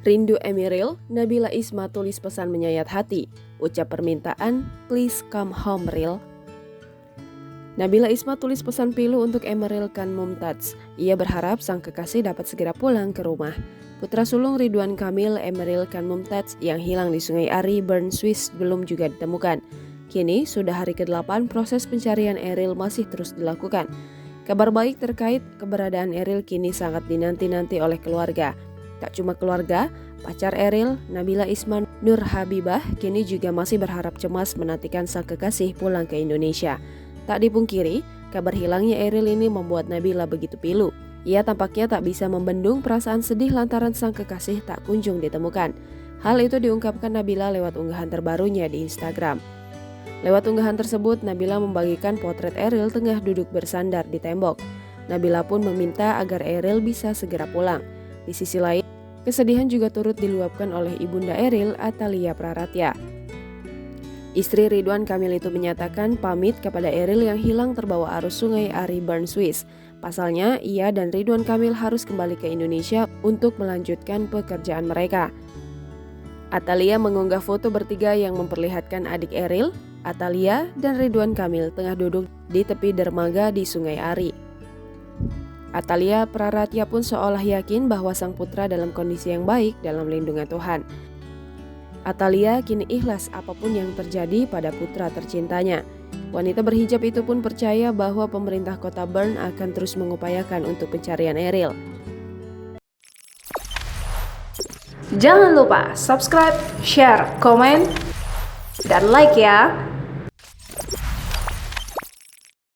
Rindu Emeril, Nabila Isma tulis pesan menyayat hati. Ucap permintaan, please come home Ril. Nabila Isma tulis pesan pilu untuk Emeril Khan Mumtaz. Ia berharap sang kekasih dapat segera pulang ke rumah. Putra sulung Ridwan Kamil, Emeril Khan Mumtaz, yang hilang di Sungai Ari, Bern, Swiss belum juga ditemukan. Kini sudah hari ke-8 proses pencarian Eril masih terus dilakukan. Kabar baik terkait keberadaan Eril kini sangat dinanti-nanti oleh keluarga. Tak cuma keluarga, pacar Eril, Nabila Isma Nur Habibah, kini juga masih berharap cemas menantikan sang kekasih pulang ke Indonesia. Tak dipungkiri, kabar hilangnya Eril ini membuat Nabila begitu pilu. Ia tampaknya tak bisa membendung perasaan sedih lantaran sang kekasih tak kunjung ditemukan. Hal itu diungkapkan Nabila lewat unggahan terbarunya di Instagram. Lewat unggahan tersebut, Nabila membagikan potret Eril tengah duduk bersandar di tembok. Nabila pun meminta agar Eril bisa segera pulang. Di sisi lain, kesedihan juga turut diluapkan oleh ibunda Eril, Atalia Praratya. Istri Ridwan Kamil itu menyatakan pamit kepada Eril yang hilang terbawa arus Sungai Ari, Bern, Swiss. Pasalnya, ia dan Ridwan Kamil harus kembali ke Indonesia untuk melanjutkan pekerjaan mereka. Atalia mengunggah foto bertiga yang memperlihatkan adik Eril, Atalia, dan Ridwan Kamil tengah duduk di tepi dermaga di Sungai Ari. Atalia Praratya pun seolah yakin bahwa sang putra dalam kondisi yang baik dalam lindungan Tuhan. Atalia kini ikhlas apapun yang terjadi pada putra tercintanya. Wanita berhijab itu pun percaya bahwa pemerintah kota Bern akan terus mengupayakan untuk pencarian Eril. Jangan lupa subscribe, share, komen, dan like ya!